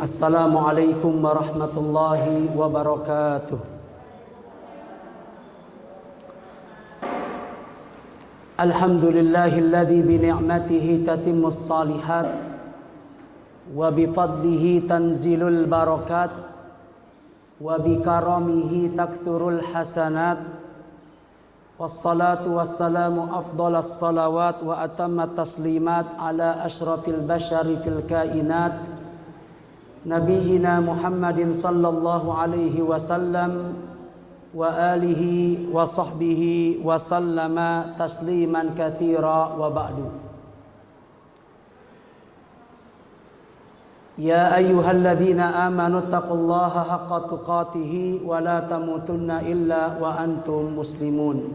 Assalamualaikum warahmatullahi wabarakatuh. Alhamdulillahilladzi bi ni'matihi tatimmus shalihat wa bi fadlihi tanzilul barakat wa bi karamihi taksurul hasanat. Wassalatu wassalamu afdalas salawat wa atammat taslimat ala asyrafil bashari fil kainat Nabiyyina Muhammadin sallallahu alaihi wasallam wa alihi wa sahbihi wa sallama tasliman katsira wa ba'du. Ya ayyuhalladzina amanu taqullaha haqqa tuqatih wa la tamutunna illa wa antum muslimun.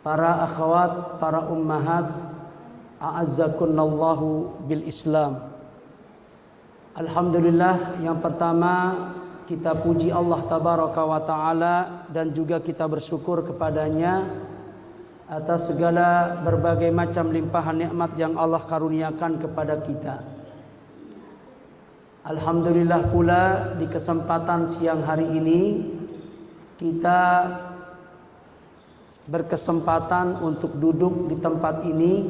Para akhwat, para ummahat, a'azzakunallahu bil Islam. Alhamdulillah, yang pertama kita puji Allah tabaraka wa ta'ala dan juga kita bersyukur kepadanya atas segala berbagai macam limpahan nikmat yang Allah karuniakan kepada kita. Alhamdulillah pula di kesempatan siang hari ini kita berkesempatan untuk duduk di tempat ini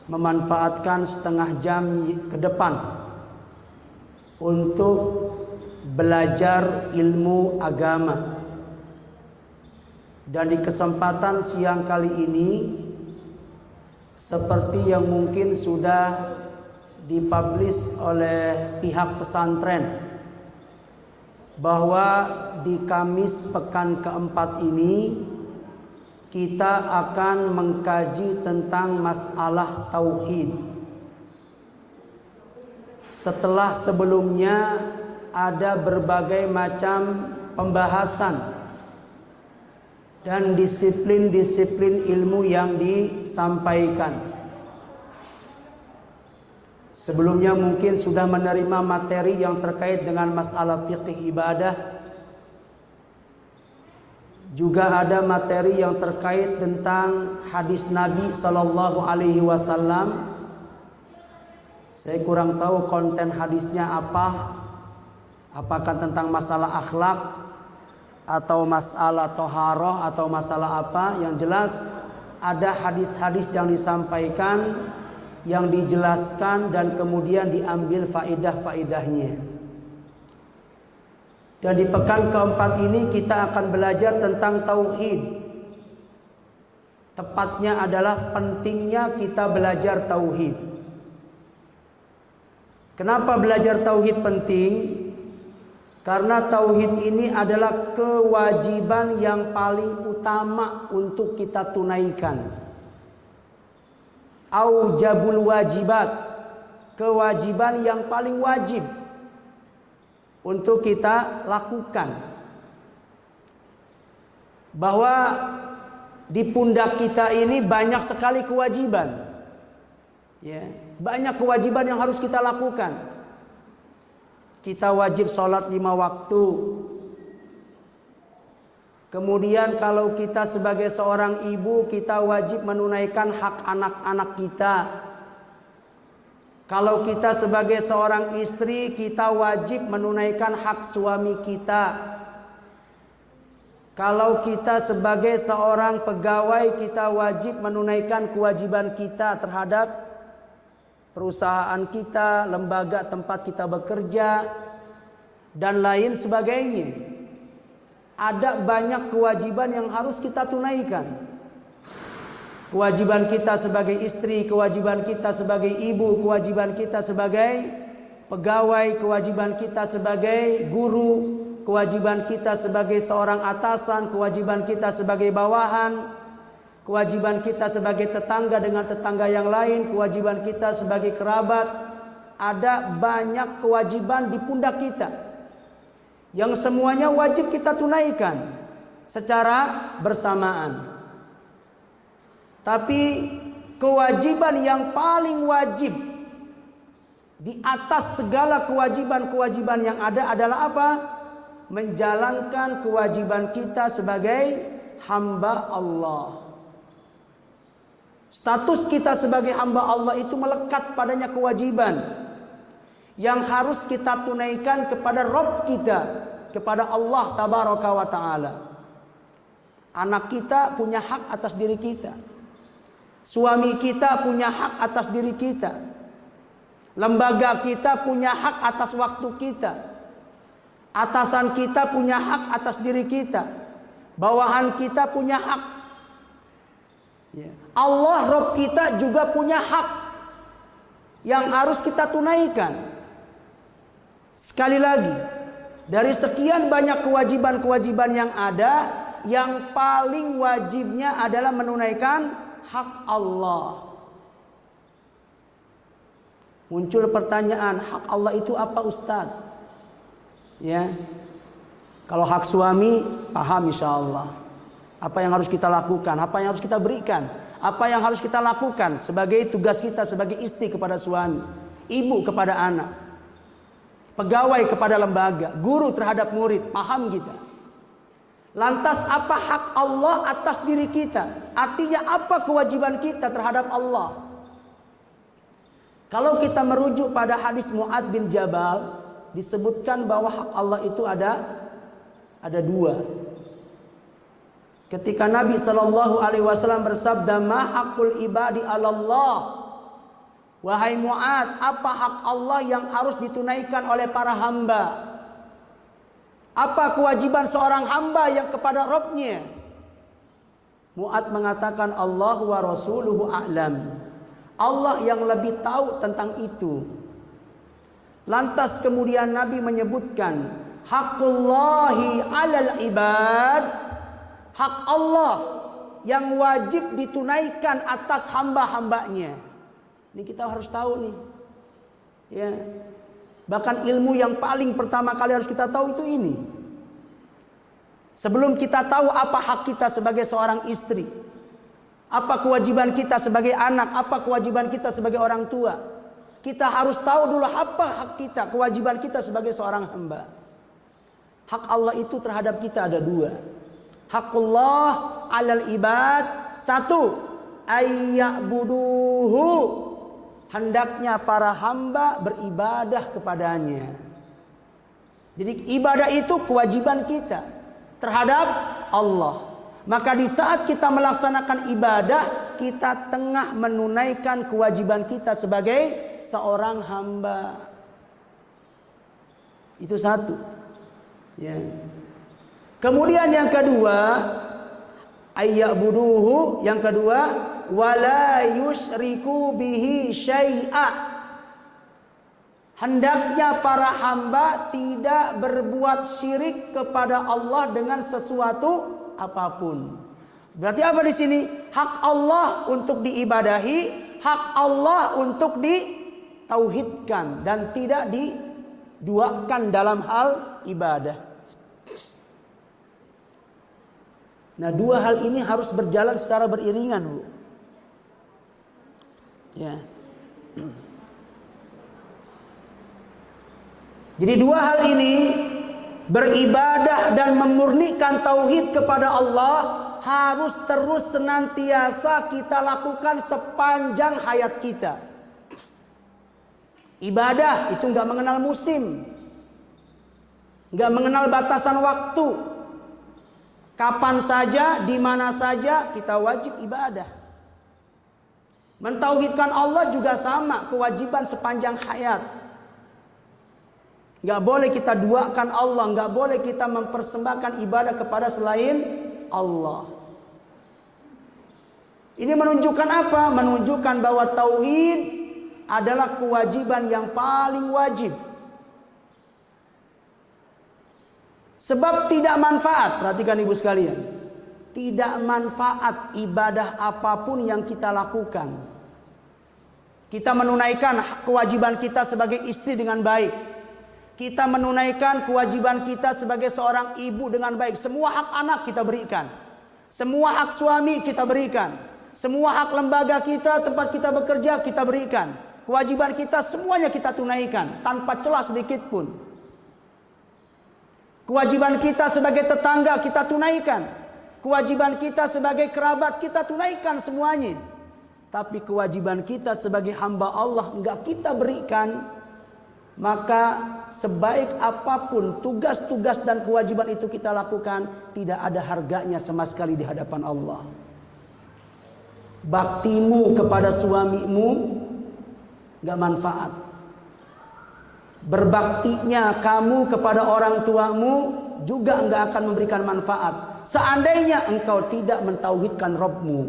memanfaatkan setengah jam ke depan untuk belajar ilmu agama. Dan di kesempatan siang kali ini, seperti yang mungkin sudah dipublish oleh pihak pesantren, bahwa di Kamis pekan keempat ini kita akan mengkaji tentang masalah tauhid. Setelah sebelumnya ada berbagai macam pembahasan dan disiplin-disiplin ilmu yang disampaikan. Sebelumnya mungkin sudah menerima materi yang terkait dengan masalah fikih ibadah. Juga ada materi yang terkait tentang hadis Nabi Sallallahu Alaihi Wasallam. Saya kurang tahu konten hadisnya apa. Apakah tentang masalah akhlak atau masalah toharoh atau masalah apa? Yang jelas ada hadis-hadis yang disampaikan, yang dijelaskan dan kemudian diambil faedah-faedahnya. Dan di pekan keempat ini kita akan belajar tentang tauhid. Tepatnya adalah pentingnya kita belajar tauhid. Kenapa belajar tauhid penting? Karena tauhid ini adalah kewajiban yang paling utama untuk kita tunaikan. Aujabul wajibat, kewajiban yang paling wajib untuk kita lakukan. Bahwa di pundak kita ini banyak sekali kewajiban. Ya, banyak kewajiban yang harus kita lakukan. Kita wajib sholat 5 waktu. Kemudian kalau kita sebagai seorang ibu, kita wajib menunaikan hak anak-anak kita. Kalau kita sebagai seorang istri, kita wajib menunaikan hak suami kita. Kalau kita sebagai seorang pegawai, kita wajib menunaikan kewajiban kita terhadap perusahaan kita, lembaga tempat kita bekerja, dan lain sebagainya. Ada banyak kewajiban yang harus kita tunaikan. Kewajiban kita sebagai istri, kewajiban kita sebagai ibu, kewajiban kita sebagai pegawai, kewajiban kita sebagai guru, kewajiban kita sebagai seorang atasan, kewajiban kita sebagai bawahan, kewajiban kita sebagai tetangga dengan tetangga yang lain, kewajiban kita sebagai kerabat. Ada banyak kewajiban di pundak kita yang semuanya wajib kita tunaikan secara bersamaan. Tapi kewajiban yang paling wajib di atas segala kewajiban-kewajiban yang ada adalah apa? Menjalankan kewajiban kita sebagai hamba Allah. Status kita sebagai hamba Allah itu melekat padanya kewajiban. yang harus kita tunaikan kepada Rabb kita, kepada Allah Tabaraka wa Ta'ala. Anak kita punya hak atas diri kita. Suami kita punya hak atas diri kita. Lembaga kita punya hak atas waktu kita. Atasan kita punya hak atas diri kita. Bawahan kita punya hak. Allah Rabb kita juga punya hak yang harus kita tunaikan. Sekali lagi, dari sekian banyak kewajiban-kewajiban yang ada, yang paling wajibnya adalah menunaikan hak Allah. Muncul pertanyaan, hak Allah itu apa Ustadz? Ya, kalau hak suami paham insya Allah. Apa yang harus kita lakukan, apa yang harus kita berikan, apa yang harus kita lakukan sebagai tugas kita sebagai istri kepada suami, ibu kepada anak, pegawai kepada lembaga, guru terhadap murid, paham kita. Lantas apa hak Allah atas diri kita? Artinya apa kewajiban kita terhadap Allah? Kalau kita merujuk pada hadis Mu'adz bin Jabal, disebutkan bahwa hak Allah itu ada dua. Ketika Nabi SAW bersabda, "Ma haqqul ibadi 'alallah?" Wahai Mu'adz, apa hak Allah yang harus ditunaikan oleh para hamba? Apa kewajiban seorang hamba yang kepada Rabb-Nya? Mu'adz mengatakan, Allah wa rasuluhu a'lam. Allah yang lebih tahu tentang itu. Lantas kemudian Nabi menyebutkan, Haqqullahi 'alal ibad. Hak Allah yang wajib ditunaikan atas hamba-hambanya. Ini kita harus tahu nih. Ya. Bahkan ilmu yang paling pertama kali harus kita tahu itu ini. Sebelum kita tahu apa hak kita sebagai seorang istri, apa kewajiban kita sebagai anak, apa kewajiban kita sebagai orang tua, kita harus tahu dulu apa hak kita, kewajiban kita sebagai seorang hamba. Hak Allah itu terhadap kita ada dua. Haqqullah 'alal ibad. Satu, ayya'buduhu. Hendaknya para hamba beribadah kepadanya. Jadi ibadah itu kewajiban kita terhadap Allah. Maka di saat kita melaksanakan ibadah, kita tengah menunaikan kewajiban kita sebagai seorang hamba. Itu satu. Ya. Kemudian yang kedua, ayya'buduhu. Yang kedua, wala yusyriku bihi syai'a. Hendaknya para hamba tidak berbuat syirik kepada Allah dengan sesuatu apapun. Berarti apa di sini? Hak Allah untuk diibadahi, hak Allah untuk ditauhidkan dan tidak diduakan dalam hal ibadah. Nah, dua hal ini harus berjalan secara beriringan, Bu. Ya. Jadi dua hal ini, beribadah dan memurnikan tauhid kepada Allah, harus terus senantiasa kita lakukan sepanjang hayat kita. Ibadah itu nggak mengenal musim, nggak mengenal batasan waktu. Kapan saja, di mana saja kita wajib ibadah. Mentauhidkan Allah juga sama, kewajiban sepanjang hayat. Gak boleh kita duakan Allah, gak boleh kita mempersembahkan ibadah kepada selain Allah. Ini menunjukkan apa? Menunjukkan bahwa tauhid adalah kewajiban yang paling wajib. Sebab tidak manfaat, perhatikan ibu sekalian. Tidak manfaat ibadah apapun yang kita lakukan. Kita menunaikan kewajiban kita sebagai istri dengan baik. Kita menunaikan kewajiban kita sebagai seorang ibu dengan baik. Semua hak anak kita berikan. Semua hak suami kita berikan. Semua hak lembaga kita, tempat kita bekerja kita berikan. Kewajiban kita semuanya kita tunaikan tanpa celah sedikit pun. Kewajiban kita sebagai tetangga kita tunaikan. Kewajiban kita sebagai kerabat kita tunaikan semuanya. Tapi kewajiban kita sebagai hamba Allah enggak kita berikan. maka sebaik apapun tugas-tugas dan kewajiban itu kita lakukan, tidak ada harganya sama sekali di hadapan Allah. Baktimu kepada suamimu gak manfaat. Berbaktinya kamu kepada orang tuamu juga gak akan memberikan manfaat seandainya engkau tidak mentauhidkan Rabbmu.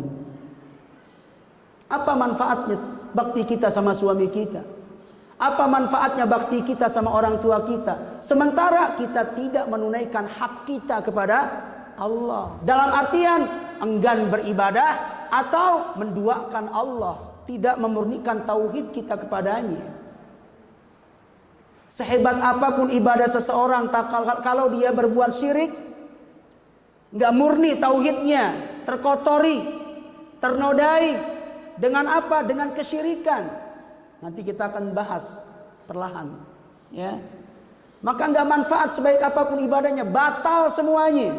Apa manfaatnya bakti kita sama suami kita? Apa manfaatnya bakti kita sama orang tua kita sementara kita tidak menunaikan hak kita kepada Allah? Dalam artian enggan beribadah atau menduakan Allah, tidak memurnikan tauhid kita kepadanya. Sehebat apapun ibadah seseorang, kalau dia berbuat syirik, nggak murni tauhidnya, terkotori, ternodai dengan apa? Dengan kesyirikan. Nanti kita akan bahas perlahan, ya. Maka nggak manfaat sebaik apapun ibadahnya, batal semuanya,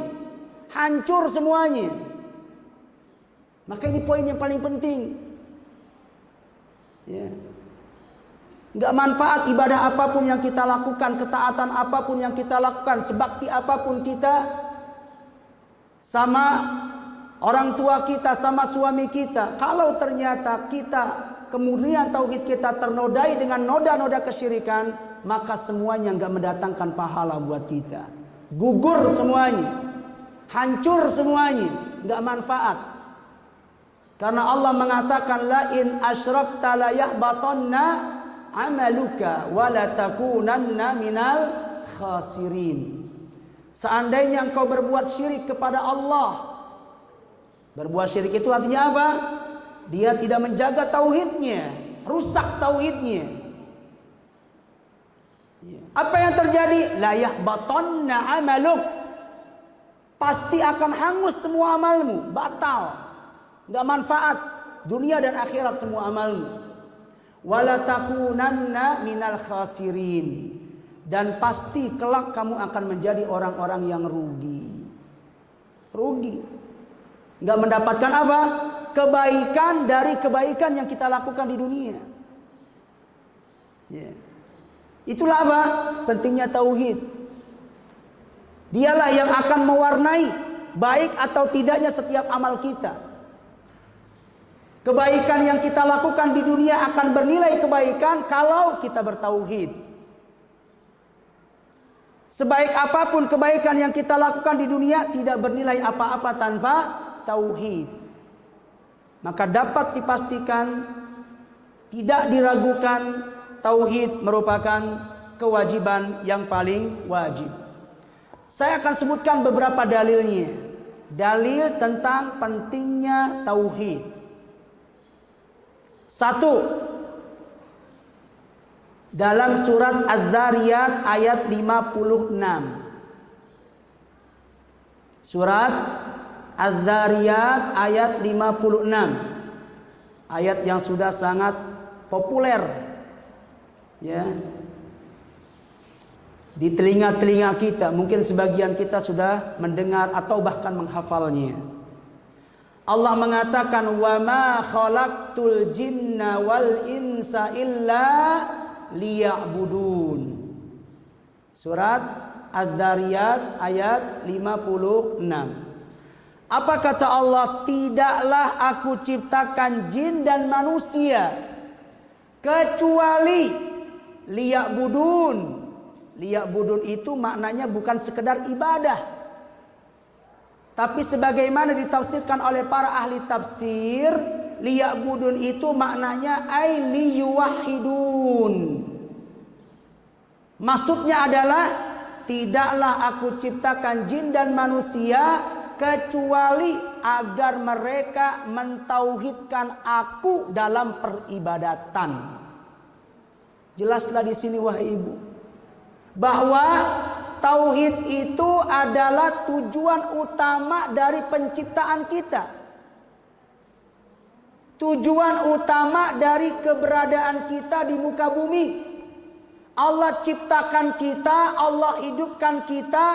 hancur semuanya. Maka ini poin yang paling penting, ya. Nggak manfaat ibadah apapun yang kita lakukan, ketaatan apapun yang kita lakukan, sebakti apapun kita sama orang tua kita, sama suami kita, kalau ternyata kita kemudian tauhid kita ternodai dengan noda-noda kesyirikan, maka semuanya nggak mendatangkan pahala buat kita. Gugur semuanya, hancur semuanya, nggak manfaat. Karena Allah mengatakan la in asyrakta la yahbatanna amaluka wa la takunanna minal khasirin. Seandainya engkau berbuat syirik kepada Allah, berbuat syirik itu artinya apa? Dia tidak menjaga tauhidnya, rusak tauhidnya. Apa yang terjadi? La yahbatanna amaluk. Pasti akan hangus semua amalmu, batal, nggak manfaat dunia dan akhirat semua amalmu. Wala takunanna minal khasirin, dan pasti kelak kamu akan menjadi orang-orang yang rugi. Rugi, nggak mendapatkan apa? Kebaikan dari kebaikan yang kita lakukan di dunia. Yeah. Itulah apa? Pentingnya tauhid. Dialah yang akan mewarnai baik atau tidaknya setiap amal kita. Kebaikan yang kita lakukan di dunia akan bernilai kebaikan kalau kita bertauhid. Sebaik apapun kebaikan yang kita lakukan di dunia tidak bernilai apa-apa tanpa tauhid. Maka dapat dipastikan, tidak diragukan, tauhid merupakan kewajiban yang paling wajib. Saya akan sebutkan beberapa dalilnya. Dalil tentang pentingnya tauhid. 1. Dalam surat Az-Zariyat ayat 56. Surat Az-Zariyat ayat 56. Ayat yang sudah sangat populer, ya, di telinga-telinga kita. Mungkin sebagian kita sudah mendengar atau bahkan menghafalnya. Allah mengatakan wa ma khalaqtul jinna wal insa illa liya'budun. Surat Az-Zariyat ayat 56. Apa kata Allah? Tidaklah aku ciptakan jin dan manusia kecuali liya'budun. Liya'budun itu maknanya bukan sekedar ibadah, tapi sebagaimana ditafsirkan oleh para ahli tafsir, liya'budun itu maknanya ay liyuwahidun. Maksudnya adalah tidaklah aku ciptakan jin dan manusia kecuali agar mereka mentauhidkan aku dalam peribadatan. Jelaslah di sini wahai ibu, bahwa tauhid itu adalah tujuan utama dari penciptaan kita. Tujuan utama dari keberadaan kita di muka bumi. Allah ciptakan kita, Allah hidupkan kita,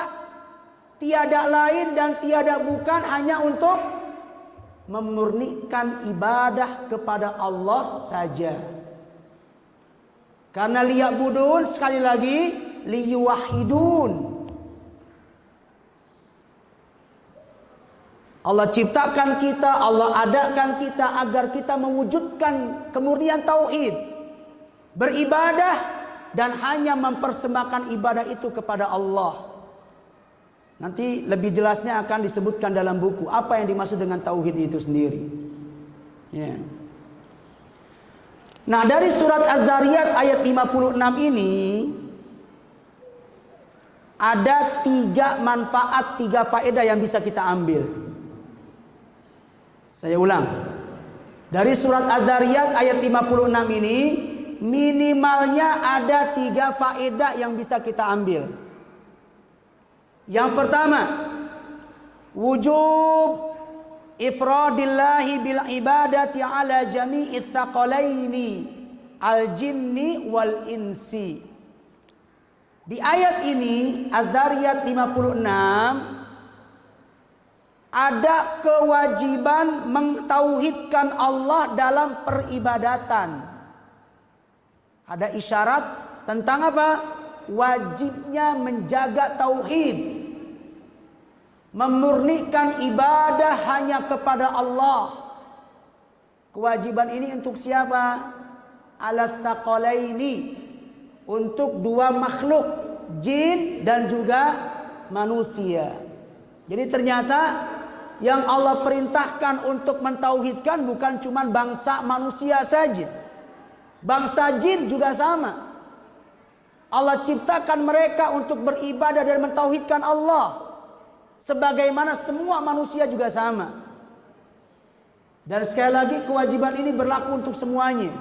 tiada lain dan tiada bukan hanya untuk memurnikan ibadah kepada Allah saja. Karena liya'budun sekali lagi liyuwahidun. Allah ciptakan kita, Allah adakan kita agar kita mewujudkan kemurnian tauhid, beribadah dan hanya mempersembahkan ibadah itu kepada Allah. Nanti lebih jelasnya akan disebutkan dalam buku apa yang dimaksud dengan tauhid itu sendiri. Ya. Nah, dari surat Az-Zariyat ayat 56 ini ada 3 manfaat, 3 faedah yang bisa kita ambil. Saya ulang. Dari surat Az-Zariyat ayat 56 ini minimalnya ada 3 faedah yang bisa kita ambil. Yang pertama, wujub ifradillahi bil ibadati ala jami'i tsaqalaini al-jinni wal insi. Di ayat ini Az-Zariyat 56 ada kewajiban mentauhidkan Allah dalam peribadatan. Ada isyarat tentang apa? Wajibnya menjaga tauhid, memurnikan ibadah hanya kepada Allah. Kewajiban ini untuk siapa? Al-tsaqalaini, untuk 2 makhluk, jin dan juga manusia. Jadi ternyata yang Allah perintahkan untuk mentauhidkan bukan cuma bangsa manusia saja. Bangsa jin juga sama. Allah ciptakan mereka untuk beribadah dan mentauhidkan Allah. Sebagaimana semua manusia juga sama. Dan sekali lagi kewajiban ini berlaku untuk semuanya.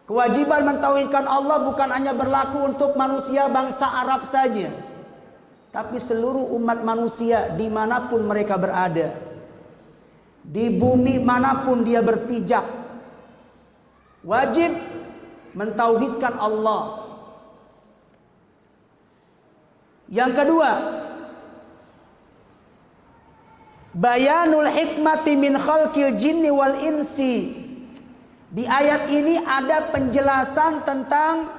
Kewajiban mentauhidkan Allah bukan hanya berlaku untuk manusia bangsa Arab saja, tapi seluruh umat manusia dimanapun mereka berada, di bumi manapun dia berpijak, wajib mentauhidkan Allah. Yang kedua, bayanul hikmati min khalqil jinni wal insi. Di ayat ini ada penjelasan tentang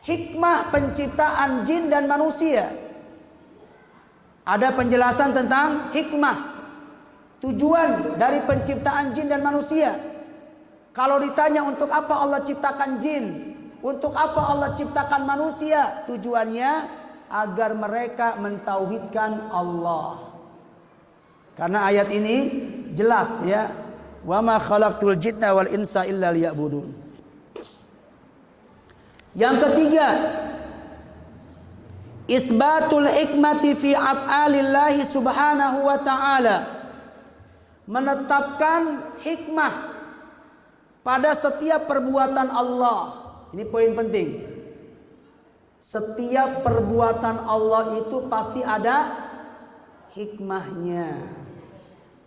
hikmah penciptaan jin dan manusia. Ada penjelasan tentang hikmah, tujuan dari penciptaan jin dan manusia. Kalau ditanya untuk apa Allah ciptakan jin, untuk apa Allah ciptakan manusia, tujuannya agar mereka mentauhidkan Allah. Karena ayat ini jelas ya, wa ma khalaqtul jinna wal insa illa liya'budun. Yang ketiga, isbatul hikmati fi af'alillahi subhanahu wa ta'ala, menetapkan hikmah pada setiap perbuatan Allah. Ini poin penting. Setiap perbuatan Allah itu pasti ada hikmahnya.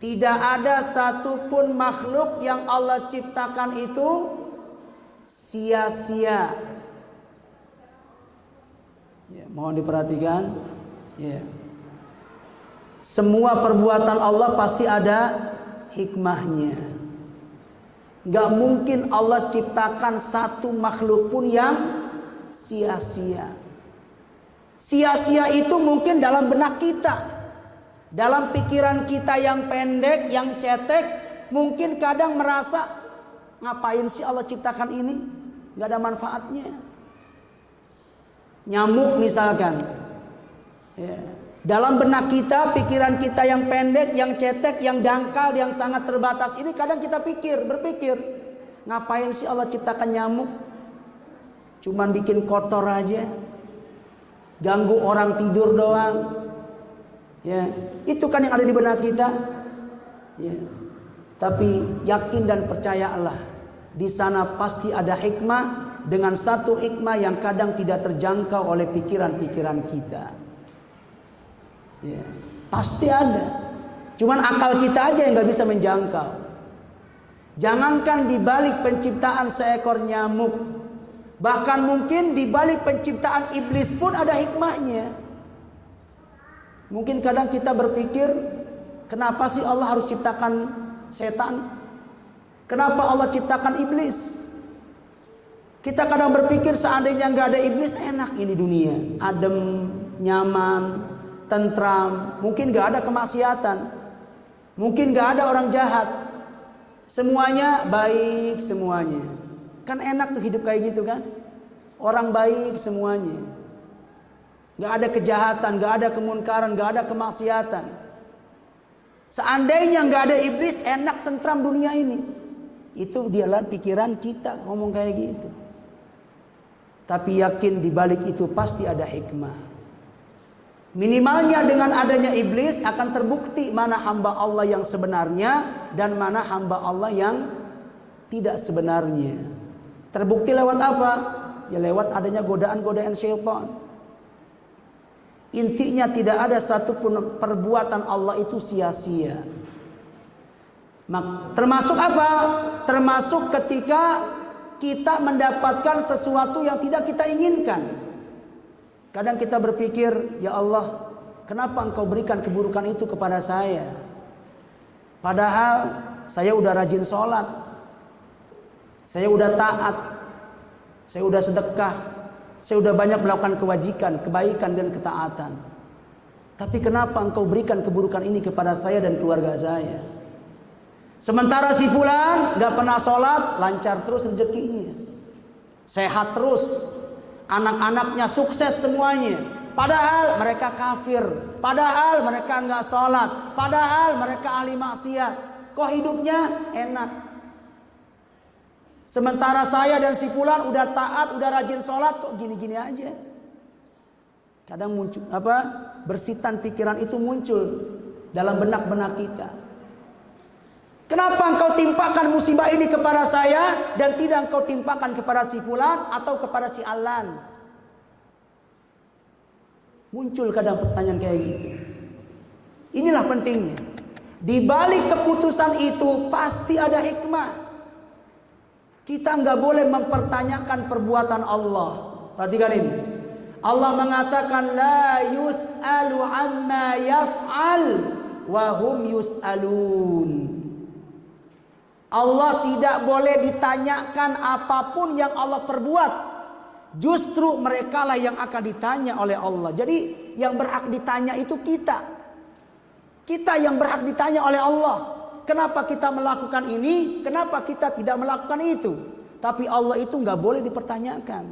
Tidak ada satupun makhluk yang Allah ciptakan itu sia-sia. Ya, mohon diperhatikan. Ya. Semua perbuatan Allah pasti ada hikmahnya. Gak mungkin Allah ciptakan satu makhluk pun yang sia-sia. Sia-sia itu mungkin dalam benak kita, dalam pikiran kita yang pendek, yang cetek, mungkin kadang merasa ngapain sih Allah ciptakan ini? Gak ada manfaatnya. Nyamuk misalkan, ya. Dalam benak kita, pikiran kita yang pendek, yang cetek, yang dangkal, yang sangat terbatas ini kadang kita berpikir, ngapain sih Allah ciptakan nyamuk? Cuman bikin kotor aja, ganggu orang tidur doang. Ya, itu kan yang ada di benak kita. Ya. Tapi yakin dan percayalah, di sana pasti ada hikmah, dengan satu hikmah yang kadang tidak terjangkau oleh pikiran-pikiran kita. Ya, pasti ada. Cuman akal kita aja yang gak bisa menjangkau. Jangankan di balik penciptaan seekor nyamuk, bahkan mungkin di balik penciptaan iblis pun ada hikmahnya. Mungkin kadang kita berpikir, kenapa sih Allah harus ciptakan setan? Kenapa Allah ciptakan iblis? Kita kadang berpikir seandainya nggak ada iblis enak ini dunia, adem, nyaman, tentram, mungkin nggak ada kemaksiatan, mungkin nggak ada orang jahat, semuanya baik semuanya. Kan enak tuh hidup kayak gitu kan? Orang baik semuanya, nggak ada kejahatan, nggak ada kemunkaran, nggak ada kemaksiatan. Seandainya nggak ada iblis, enak tentram dunia ini. Itu dialah pikiran kita ngomong kayak gitu. Tapi yakin di balik itu pasti ada hikmah. Minimalnya dengan adanya iblis akan terbukti mana hamba Allah yang sebenarnya dan mana hamba Allah yang tidak sebenarnya. Terbukti lewat apa? Ya lewat adanya godaan-godaan syaitan. Intinya tidak ada satupun perbuatan Allah itu sia-sia. Termasuk apa? Termasuk ketika kita mendapatkan sesuatu yang tidak kita inginkan. Kadang kita berpikir, ya Allah, kenapa Engkau berikan keburukan itu kepada saya? Padahal saya udah rajin sholat, saya udah taat, saya udah sedekah, saya udah banyak melakukan kewajiban, kebaikan dan ketaatan. Tapi kenapa Engkau berikan keburukan ini kepada saya dan keluarga saya? Sementara si fulan gak pernah sholat, lancar terus rezekinya, sehat terus, anak-anaknya sukses semuanya. Padahal mereka kafir, padahal mereka gak sholat, padahal mereka ahli maksiat. Kok hidupnya enak? Sementara saya dan si fulan udah taat, udah rajin sholat, kok gini-gini aja. Kadang muncul bersitan pikiran itu muncul dalam benak-benak kita. Kenapa engkau timpakan musibah ini kepada saya dan tidak engkau timpakan kepada si fulan atau kepada si alan? Muncul kadang pertanyaan kayak gitu. Inilah pentingnya. Di balik keputusan itu pasti ada hikmah. Kita nggak boleh mempertanyakan perbuatan Allah. Perhatikan ini. Allah mengatakan la yus'alu amma yaf'al wa hum yus'alun. Allah tidak boleh ditanyakan apapun yang Allah perbuat. Justru merekalah yang akan ditanya oleh Allah. Jadi yang berhak ditanya itu kita. Kita yang berhak ditanya oleh Allah. Kenapa kita melakukan ini? Kenapa kita tidak melakukan itu? Tapi Allah itu nggak boleh dipertanyakan.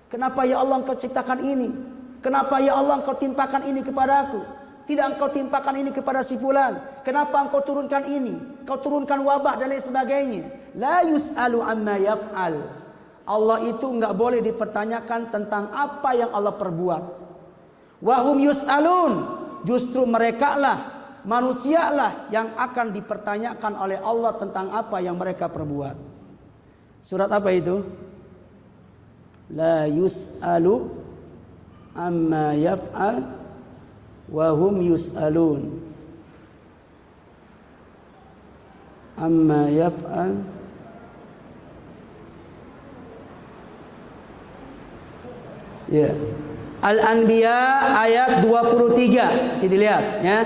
Kenapa ya Allah engkau ciptakan ini? Kenapa ya Allah engkau timpakan ini kepada aku? Tidak engkau timpakan ini kepada si fulan. Kenapa engkau turunkan ini? Kau turunkan wabah dan lain sebagainya. La yus'alu amma yaf'al. Allah itu enggak boleh dipertanyakan tentang apa yang Allah perbuat. Wa hum yus'alun. Justru mereka lah, manusia lah yang akan dipertanyakan oleh Allah tentang apa yang mereka perbuat. Surat apa itu? La yus'alu amma yaf'al wa hum yus'alun amma yaf'al. Ya. Al-Anbiya ayat 23. Kita lihat ya.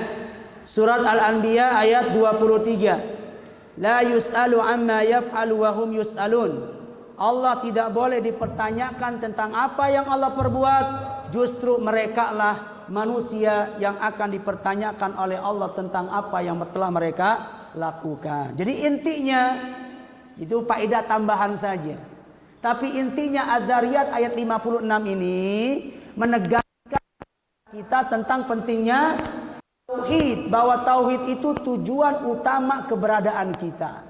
Surat Al-Anbiya ayat 23. La yus'alu amma yaf'alu wa hum yus'alun. Allah tidak boleh dipertanyakan tentang apa yang Allah perbuat. Justru mereka lah manusia yang akan dipertanyakan oleh Allah tentang apa yang telah mereka lakukan. Jadi intinya itu faedah tambahan saja. Tapi intinya Adz-Dzariyat ayat 56 ini menegaskan kita tentang pentingnya tauhid, bahwa tauhid itu tujuan utama keberadaan kita.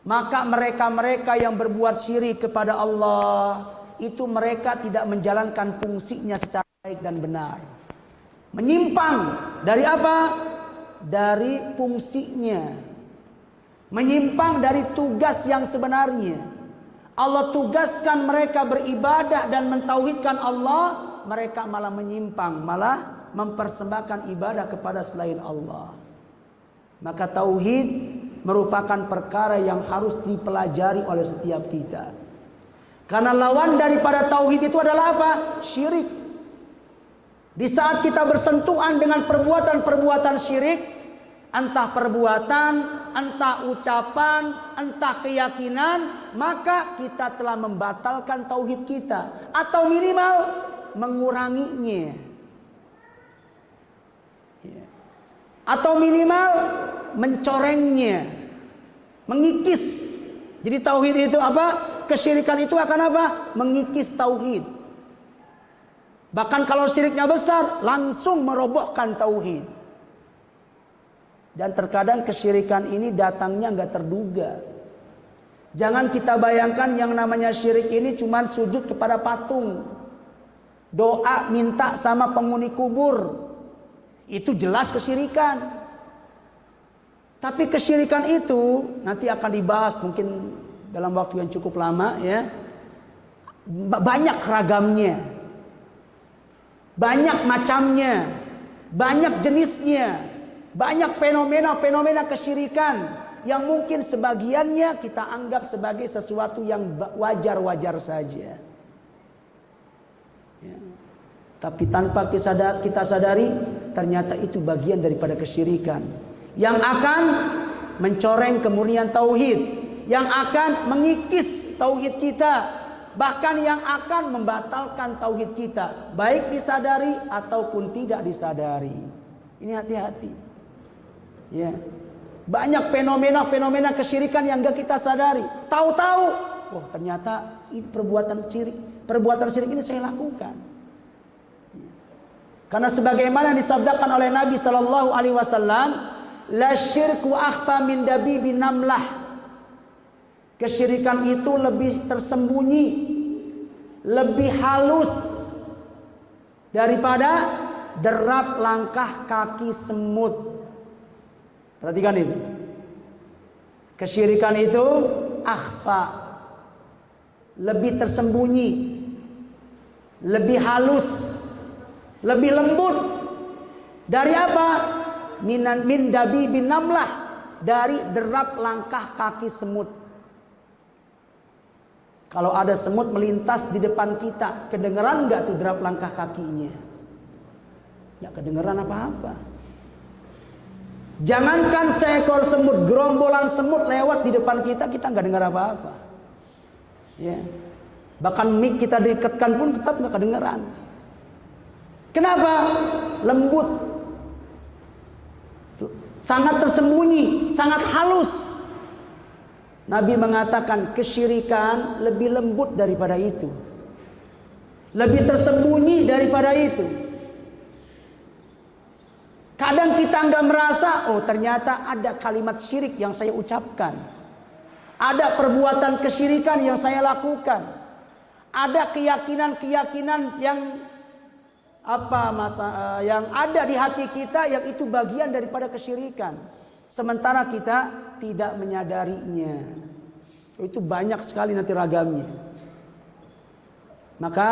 Maka mereka-mereka yang berbuat syirik kepada Allah itu mereka tidak menjalankan fungsinya secara baik dan benar. Menyimpang dari apa? Dari fungsinya. Menyimpang dari tugas yang sebenarnya. Allah tugaskan mereka beribadah dan mentauhidkan Allah, mereka malah menyimpang, malah mempersembahkan ibadah kepada selain Allah. Maka tauhid merupakan perkara yang harus dipelajari oleh setiap kita. Karena lawan daripada tauhid itu adalah apa? Syirik. Di saat kita bersentuhan dengan perbuatan-perbuatan syirik, entah perbuatan, entah ucapan, entah keyakinan, maka kita telah membatalkan tauhid kita atau minimal menguranginya. Atau minimal mencorengnya, mengikis. Jadi tauhid itu apa? Kesyirikan itu akan apa? Mengikis tauhid. Bahkan kalau syiriknya besar, langsung merobohkan tauhid. Dan terkadang kesyirikan ini datangnya nggak terduga. Jangan kita bayangkan yang namanya syirik ini cuma sujud kepada patung, doa minta sama penghuni kubur. Itu jelas kesyirikan. Tapi kesyirikan itu nanti akan dibahas mungkin dalam waktu yang cukup lama ya. Banyak ragamnya. Banyak macamnya, banyak jenisnya, banyak fenomena-fenomena kesyirikan yang mungkin sebagiannya kita anggap sebagai sesuatu yang wajar-wajar saja. Ya. Tapi tanpa kita sadari, ternyata itu bagian daripada kesyirikan yang akan mencoreng kemurnian tauhid, yang akan mengikis tauhid kita. Bahkan yang akan membatalkan tauhid kita, baik disadari ataupun tidak disadari. Ini hati-hati. Ya. Banyak fenomena-fenomena kesyirikan yang gak kita sadari. Tahu-tahu, wah ternyata ini perbuatan syirik. Perbuatan syirik ini saya lakukan. Karena sebagaimana disabdakan oleh Nabi Shallallahu Alaihi Wasallam, la syirku akhfa min dabibin namlah. Kesyirikan itu lebih tersembunyi, lebih halus daripada derap langkah kaki semut. Perhatikan itu. Kesyirikan itu akhfa, lebih tersembunyi, lebih halus, lebih lembut. Dari apa? Min dabibin namlah, dari derap langkah kaki semut. Kalau ada semut melintas di depan kita, kedengeran nggak tuh derap langkah kakinya? Nggak kedengeran apa-apa. Jangankan seekor semut, gerombolan semut lewat di depan kita, kita nggak dengar apa-apa. Ya. Bahkan mic kita dekatkan pun tetap nggak kedengeran. Kenapa? Lembut, sangat tersembunyi, sangat halus. Nabi mengatakan kesyirikan lebih lembut daripada itu, lebih tersembunyi daripada itu. Kadang kita nggak merasa, oh ternyata ada kalimat syirik yang saya ucapkan, ada perbuatan kesyirikan yang saya lakukan, ada keyakinan-keyakinan yang yang ada di hati kita yang itu bagian daripada kesyirikan. Sementara kita tidak menyadarinya. Itu banyak sekali nanti ragamnya. Maka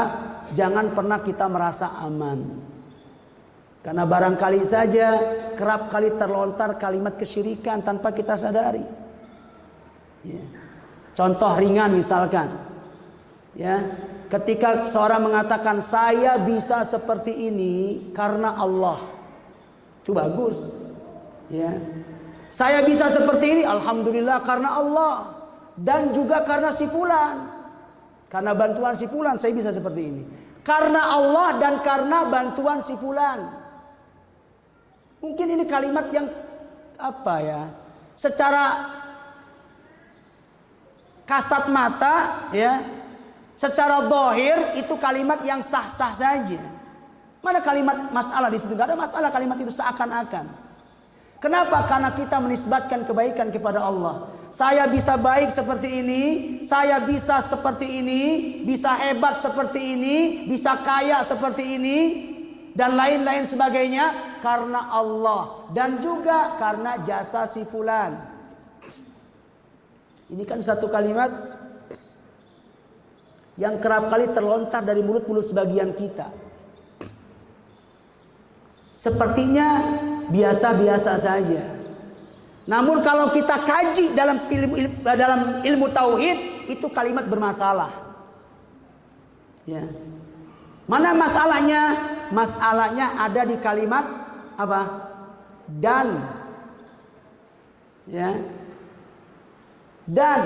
jangan pernah kita merasa aman. Karena barangkali saja kerap kali terlontar kalimat kesyirikan tanpa kita sadari. Ya. Contoh ringan misalkan. Ya, ketika seorang mengatakan saya bisa seperti ini karena Allah. Itu bagus. Ya. Saya bisa seperti ini alhamdulillah karena Allah dan juga karena si fulan. Karena bantuan si fulan saya bisa seperti ini. Karena Allah dan karena bantuan si fulan. Mungkin ini kalimat yang secara kasat mata ya, secara zahir itu kalimat yang sah-sah saja. Mana kalimat masalah di situ? Gak ada masalah kalimat itu seakan-akan. Kenapa? Karena kita menisbatkan kebaikan kepada Allah. Saya bisa baik seperti ini, saya bisa seperti ini, bisa hebat seperti ini, bisa kaya seperti ini, dan lain-lain sebagainya karena Allah dan juga karena jasa si fulan. Ini kan satu kalimat yang kerap kali terlontar dari mulut-mulut sebagian kita. Sepertinya biasa-biasa saja. Namun kalau kita kaji dalam ilmu tauhid, itu kalimat bermasalah. Ya. Mana masalahnya? Masalahnya ada di kalimat apa? Dan Ya. Dan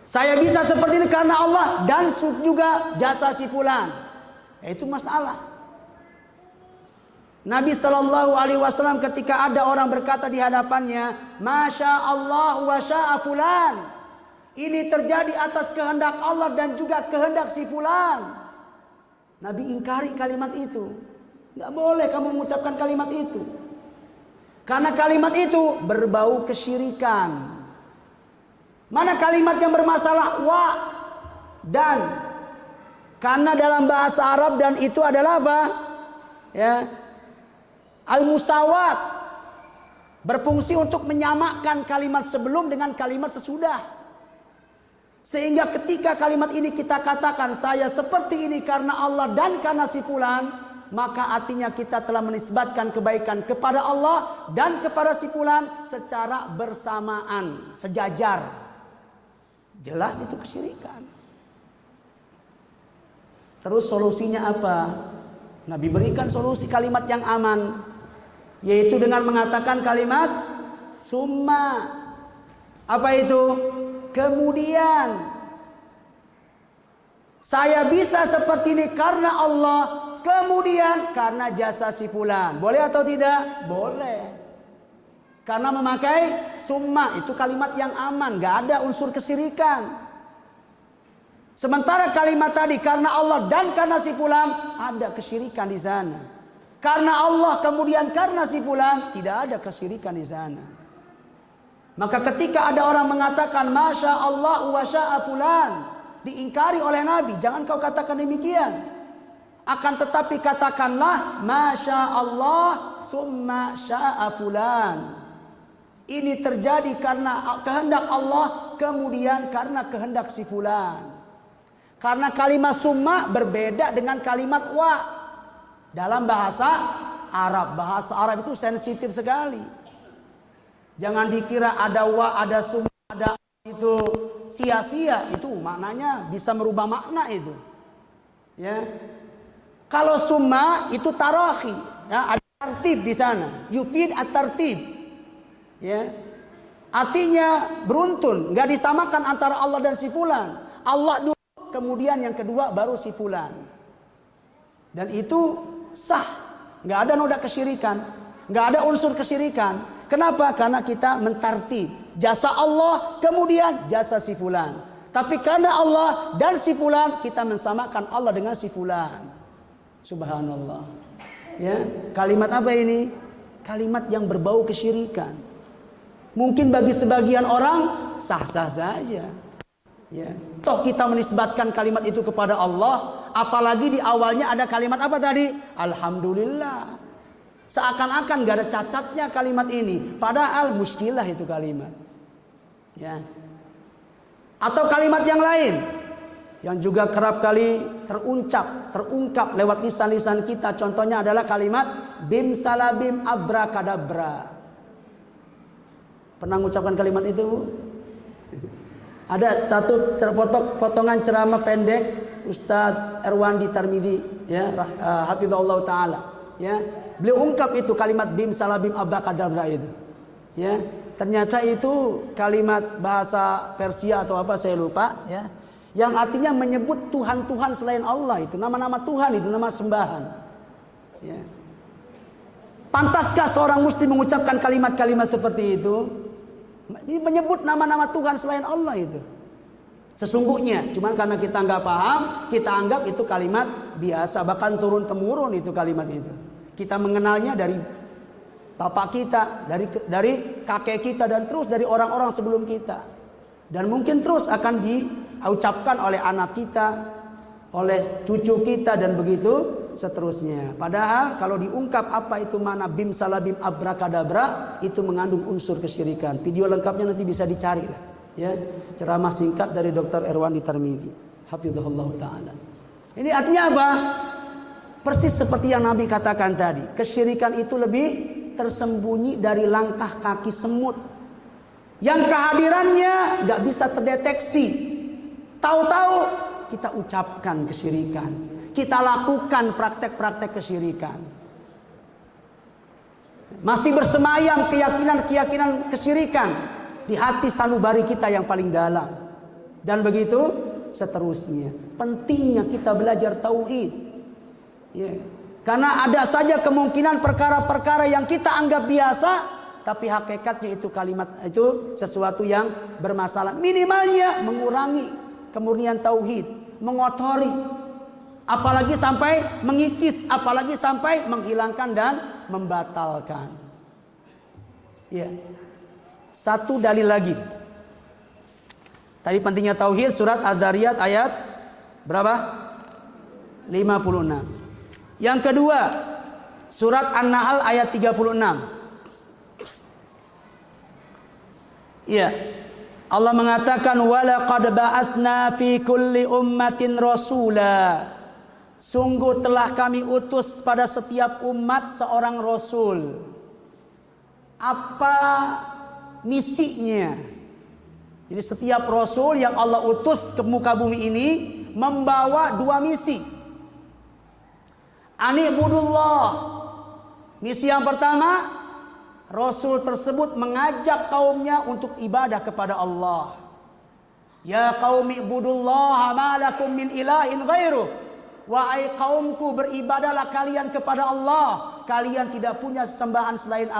saya bisa seperti ini karena Allah dan juga jasa si fulan. Itu masalah. Nabi Shallallahu Alaihi Wasallam ketika ada orang berkata di hadapannya, Masya Allah wa sya'a fulan. Ini terjadi atas kehendak Allah dan juga kehendak si fulan. Nabi ingkari kalimat itu. Nggak boleh kamu mengucapkan kalimat itu. Karena kalimat itu berbau kesyirikan. Mana kalimat yang bermasalah? Wa dan. Karena dalam bahasa Arab dan itu adalah apa? Ya. Al-musawat. Berfungsi untuk menyamakan kalimat sebelum dengan kalimat sesudah. Sehingga ketika kalimat ini kita katakan saya seperti ini karena Allah dan karena si fulan, maka artinya kita telah menisbatkan kebaikan kepada Allah dan kepada si fulan secara bersamaan, sejajar. Jelas itu kesyirikan. Terus solusinya apa? Nabi berikan solusi kalimat yang aman, yaitu dengan mengatakan kalimat summa. Apa itu? Kemudian saya bisa seperti ini karena Allah, kemudian karena jasa si fulan. Boleh atau tidak? Boleh. Karena memakai summa itu kalimat yang aman, gak ada unsur kesyirikan. Sementara kalimat tadi karena Allah dan karena si fulan ada kesyirikan di sana. Karena Allah kemudian karena si fulan tidak ada kesyirikan di sana. Maka ketika ada orang mengatakan Masya Allah wa sya'a fulan, diingkari oleh Nabi, jangan kau katakan demikian. Akan tetapi katakanlah Masya Allah summa sya'a fulan. Ini terjadi karena kehendak Allah kemudian karena kehendak si fulan. Karena kalimat summa berbeda dengan kalimat wa. Dalam bahasa Arab. Bahasa Arab itu sensitif sekali. Jangan dikira ada wa, ada summa, ada itu sia-sia. Itu maknanya bisa merubah makna itu. Ya. Kalau summa itu tarakhi. Ya, ada tertib di sana. Yufid at-tartib. Ya, artinya beruntun, nggak disamakan antara Allah dan si fulan. Allah dulu, kemudian yang kedua baru si fulan. Dan itu sah, nggak ada noda kesyirikan, nggak ada unsur kesyirikan. Kenapa? Karena kita mentartib jasa Allah, kemudian jasa si fulan. Tapi karena Allah dan si fulan kita mensamakan Allah dengan si fulan. Subhanallah. Ya, kalimat apa ini? Kalimat yang berbau kesyirikan. Mungkin bagi sebagian orang sah-sah saja. Ya. Toh kita menisbatkan kalimat itu kepada Allah. Apalagi di awalnya ada kalimat apa tadi? Alhamdulillah. Seakan-akan gak ada cacatnya kalimat ini. Padahal muskilah itu kalimat. Ya. Atau kalimat yang lain. Yang juga kerap kali terungkap lewat lisan-lisan kita. Contohnya adalah kalimat bim salabim abrakadabra. Pernah mengucapkan kalimat itu? Ada satu potongan ceramah pendek Ustadz Erwandi Tarmidi, ya, hafizahullah taala, ya. Beliau ungkap itu kalimat bim salabim abrakadabra itu. Ya, ternyata itu kalimat bahasa Persia atau apa saya lupa, ya. Yang artinya menyebut Tuhan-Tuhan selain Allah itu, nama-nama Tuhan itu, nama sembahan. Ya. Pantaskah seorang muslim mengucapkan kalimat-kalimat seperti itu? Menyebut nama-nama Tuhan selain Allah itu. Sesungguhnya, cuman karena kita nggak paham, kita anggap itu kalimat biasa, bahkan turun temurun itu kalimat itu. Kita mengenalnya dari bapak kita, dari kakek kita, dan terus dari orang-orang sebelum kita. Dan mungkin terus akan diucapkan oleh anak kita, oleh cucu kita, dan begitu seterusnya. Padahal kalau diungkap apa itu mana bim salabim abrakadabra, itu mengandung unsur kesyirikan. Video lengkapnya nanti bisa dicari lah, ya. Ceramah singkat dari Dr. Erwandi Tarmidi, hafizahullah taala. Ini artinya apa? Persis seperti yang Nabi katakan tadi, kesyirikan itu lebih tersembunyi dari langkah kaki semut yang kehadirannya nggak bisa terdeteksi. Tahu-tahu kita ucapkan kesyirikan, kita lakukan praktek-praktek kesyirikan. Masih bersemayam keyakinan-keyakinan kesyirikan di hati sanubari kita yang paling dalam. Dan begitu seterusnya. Pentingnya kita belajar tauhid. Ya. Karena ada saja kemungkinan perkara-perkara yang kita anggap biasa, tapi hakikatnya itu kalimat itu sesuatu yang bermasalah. Minimalnya mengurangi kemurnian tauhid, mengotori, apalagi sampai mengikis, apalagi sampai menghilangkan dan membatalkan. Ya. Satu dalil lagi. Tadi pentingnya tauhid, surat Ad-Dariyat ayat berapa? 56. Yang kedua, surat An-Nahl ayat 36. Ya. Allah mengatakan walaqad ba'atsna fi kulli ummatin rasula. Sungguh telah kami utus pada setiap umat seorang rasul. Apa misinya? Jadi setiap rasul yang Allah utus ke muka bumi ini membawa dua misi. Anibudullah. Misi yang pertama, rasul tersebut mengajak kaumnya untuk ibadah kepada Allah. Ya qaumi ibudullaha ma lakum min ilahin ghairuh. Wahai kaumku, beribadahlah kalian kepada Allah. Kalian tidak punya sesembahan selain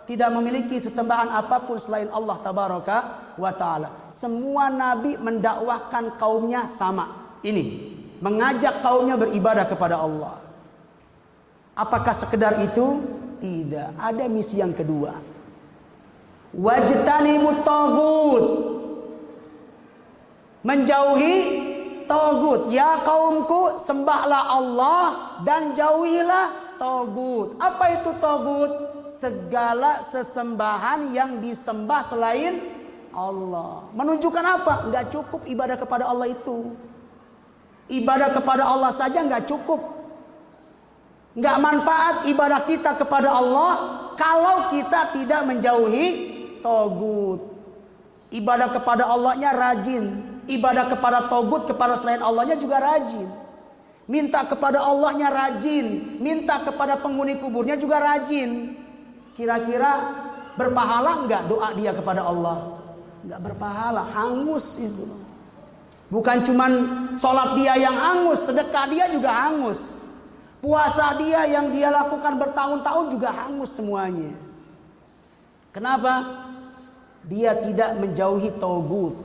tidak memiliki sesembahan apapun selain Allah tabaraka wa taala. Semua nabi mendakwahkan kaumnya sama. Ini, mengajak kaumnya beribadah kepada Allah. Apakah sekedar itu? Tidak. Ada misi yang kedua. Wajtanimut tagut. Menjauhi tagut. Ya kaumku, sembahlah Allah dan jauhilah tagut. Apa itu tagut? Segala sesembahan yang disembah selain Allah. Menunjukkan apa? Enggak cukup ibadah kepada Allah itu. Ibadah kepada Allah saja enggak cukup. Enggak manfaat ibadah kita kepada Allah kalau kita tidak menjauhi tagut. Ibadah kepada Allahnya rajin, ibadah kepada tagut, kepada selain Allahnya juga rajin. Minta kepada Allahnya rajin, minta kepada penghuni kuburnya juga rajin. Kira-kira berpahala enggak doa dia kepada Allah? Enggak berpahala, hangus itu. Bukan cuman sholat dia yang hangus, sedekah dia juga hangus. Puasa dia yang dia lakukan bertahun-tahun juga hangus semuanya. Kenapa? Dia tidak menjauhi tagut.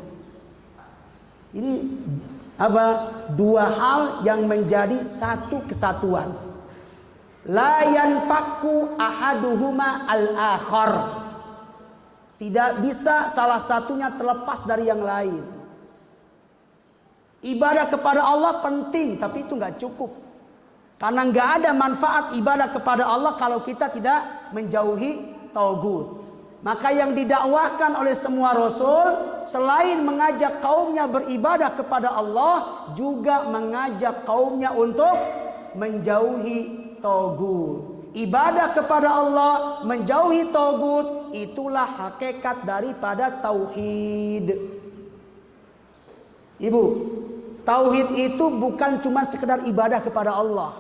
Ini apa? Dua hal yang menjadi satu kesatuan. La yanfaku ahaduhuma al-akhar. Tidak bisa salah satunya terlepas dari yang lain. Ibadah kepada Allah penting, tapi itu nggak cukup. Karena nggak ada manfaat ibadah kepada Allah kalau kita tidak menjauhi tagut. Maka yang didakwahkan oleh semua rasul selain mengajak kaumnya beribadah kepada Allah, juga mengajak kaumnya untuk menjauhi tagut. Ibadah kepada Allah, menjauhi tagut, itulah hakikat daripada tauhid. Ibu, tauhid itu bukan cuma sekedar ibadah kepada Allah.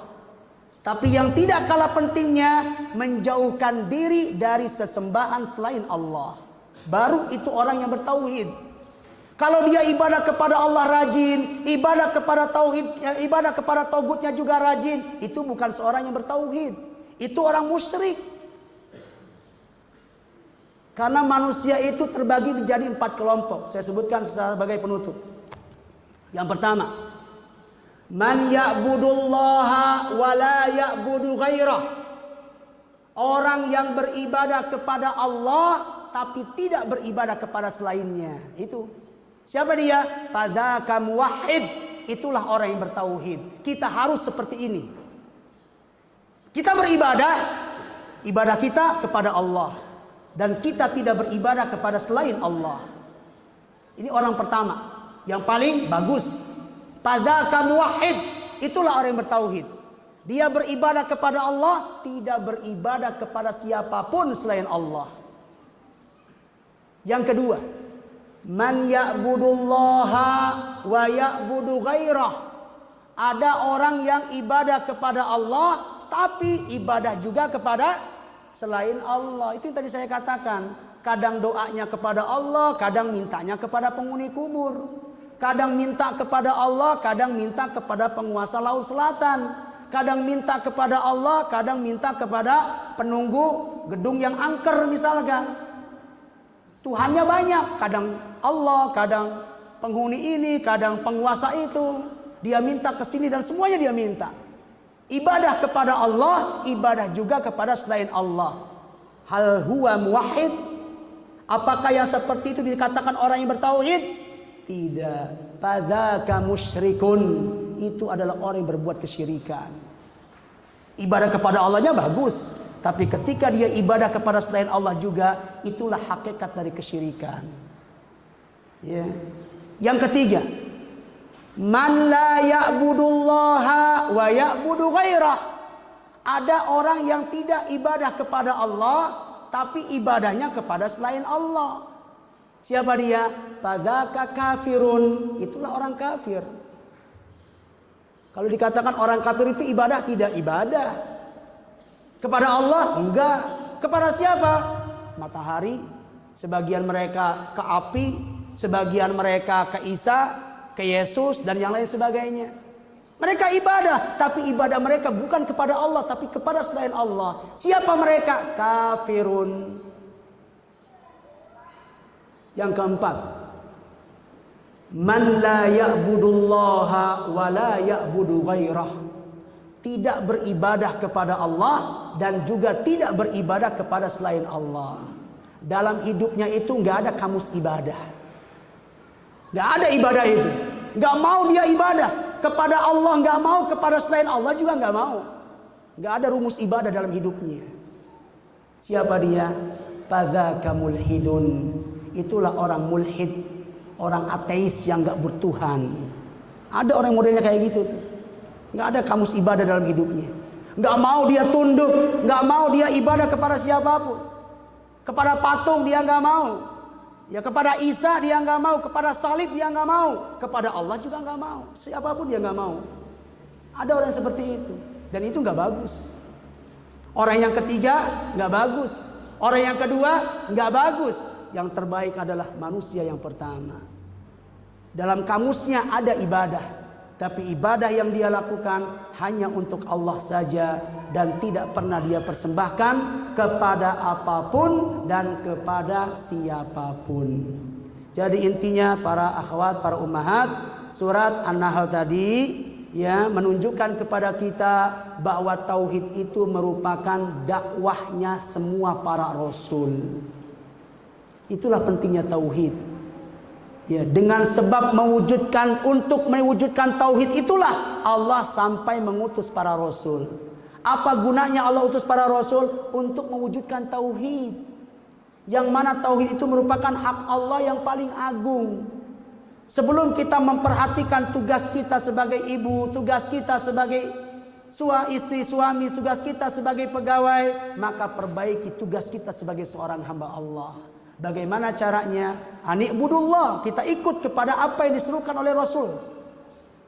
Tapi yang tidak kalah pentingnya, menjauhkan diri dari sesembahan selain Allah. Baru itu orang yang bertauhid. Kalau dia ibadah kepada Allah rajin, ibadah kepada tauhid, ibadah kepada tauhidnya juga rajin, itu bukan seorang yang bertauhid. Itu orang musyrik. Karena manusia itu terbagi menjadi 4 kelompok. Saya sebutkan sebagai penutup. Yang pertama, man ya'budullaha wa la ya'budu ghairah. Orang yang beribadah kepada Allah tapi tidak beribadah kepada selainnya. Itu. Siapa dia? Fadzaka muwahhid. Itulah orang yang bertauhid. Kita harus seperti ini. Kita beribadah, ibadah kita kepada Allah, dan kita tidak beribadah kepada selain Allah. Ini orang pertama yang paling bagus. Fadzaka muwahhid, itulah orang yang bertauhid. Dia beribadah kepada Allah, tidak beribadah kepada siapapun selain Allah. Yang kedua, man ya'budullaha wa ya'budu ghairah. Ada orang yang ibadah kepada Allah tapi ibadah juga kepada selain Allah. Itu yang tadi saya katakan. Kadang doanya kepada Allah, kadang mintanya kepada penghuni kubur. Kadang minta kepada Allah, kadang minta kepada penguasa laut selatan. Kadang minta kepada Allah, kadang minta kepada penunggu gedung yang angker misalkan. Tuhannya banyak, kadang Allah, kadang penghuni ini, kadang penguasa itu. Dia minta ke sini dan semuanya dia minta. Ibadah kepada Allah, ibadah juga kepada selain Allah. Hal huwa muwahhid? Apakah yang seperti itu dikatakan orang yang bertauhid? Tidak. Fadzaka musyrikun. Itu adalah orang yang berbuat kesyirikan. Ibadah kepada Allahnya bagus, tapi ketika dia ibadah kepada selain Allah juga, itulah hakikat dari kesyirikan. Ya. Yang ketiga, man la ya'budullaha wa ya'budu ghairah. Ada orang yang tidak ibadah kepada Allah, tapi ibadahnya kepada selain Allah. Siapa dia? Fadzaka kafirun. Itulah orang kafir. Kalau dikatakan orang kafir itu ibadah, tidak ibadah. Kepada Allah? Enggak. Kepada siapa? Matahari. Sebagian mereka ke api, sebagian mereka ke Isa, ke Yesus, dan yang lain sebagainya. Mereka ibadah, tapi ibadah mereka bukan kepada Allah, tapi kepada selain Allah. Siapa mereka? Kafirun. Yang keempat, man la ya'budullaha wa la ya'budu ghairah. Tidak beribadah kepada Allah dan juga tidak beribadah kepada selain Allah. Dalam hidupnya itu nggak ada kamus ibadah. Nggak ada ibadah itu. Nggak mau dia ibadah. Kepada Allah nggak mau, kepada selain Allah juga nggak mau. Nggak ada rumus ibadah dalam hidupnya. Siapa dia? Fadzaka mulhidun. Itulah orang mulhid, orang ateis yang nggak bertuhan. Ada orang modelnya kayak gitu. Nggak ada kamus ibadah dalam hidupnya. Nggak mau dia tunduk, nggak mau dia ibadah kepada siapapun. Kepada patung dia nggak mau. Ya kepada Isa dia nggak mau, kepada salib dia nggak mau, kepada Allah juga nggak mau, siapapun dia nggak mau. Ada orang seperti itu, dan itu nggak bagus. Orang yang ketiga nggak bagus, orang yang kedua nggak bagus. Yang terbaik adalah manusia yang pertama. Dalam kamusnya ada ibadah, tapi ibadah yang dia lakukan hanya untuk Allah saja dan tidak pernah dia persembahkan kepada apapun dan kepada siapapun. Jadi intinya para akhwat, para ummahat, surat An-Nahl tadi ya menunjukkan kepada kita bahwa tauhid itu merupakan dakwahnya semua para rasul. Itulah pentingnya tauhid. Ya, dengan sebab untuk mewujudkan tauhid itulah Allah sampai mengutus para rasul. Apa gunanya Allah utus para rasul? Untuk mewujudkan tauhid. Yang mana tauhid itu merupakan hak Allah yang paling agung. Sebelum kita memperhatikan tugas kita sebagai ibu, tugas kita sebagai istri suami, tugas kita sebagai pegawai, maka perbaiki tugas kita sebagai seorang hamba Allah. Bagaimana caranya? Ani'budullah. Kita ikut kepada apa yang diserukan oleh Rasul.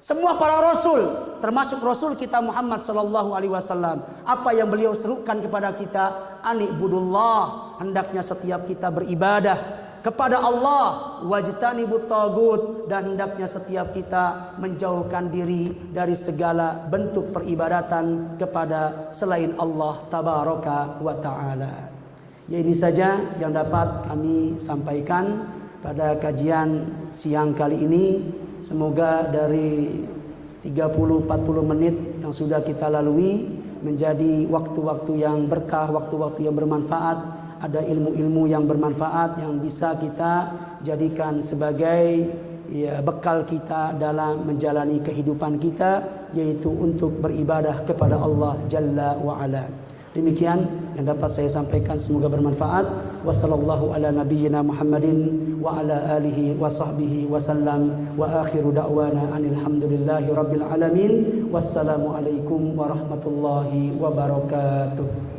Semua para Rasul, termasuk Rasul kita Muhammad sallallahu alaihi wasallam. Apa yang beliau serukan kepada kita? Ani'budullah. Hendaknya setiap kita beribadah kepada Allah. Wajtanibut tagut. Dan hendaknya setiap kita menjauhkan diri dari segala bentuk peribadatan kepada selain Allah tabaraka wa ta'ala. Ya ini saja yang dapat kami sampaikan pada kajian siang kali ini. Semoga dari 30-40 menit yang sudah kita lalui menjadi waktu-waktu yang berkah, waktu-waktu yang bermanfaat. Ada ilmu-ilmu yang bermanfaat yang bisa kita jadikan sebagai bekal kita dalam menjalani kehidupan kita, yaitu untuk beribadah kepada Allah Jalla wa'ala. Demikian yang dapat saya sampaikan, semoga bermanfaat. Wassallallahu ala nabiyyina Muhammadin wa ala alihi wa sahbihi wasallam. Wa akhiru da'wana anil hamdulillahi rabbil alamin. Wassalamu alaikum warahmatullahi wabarakatuh.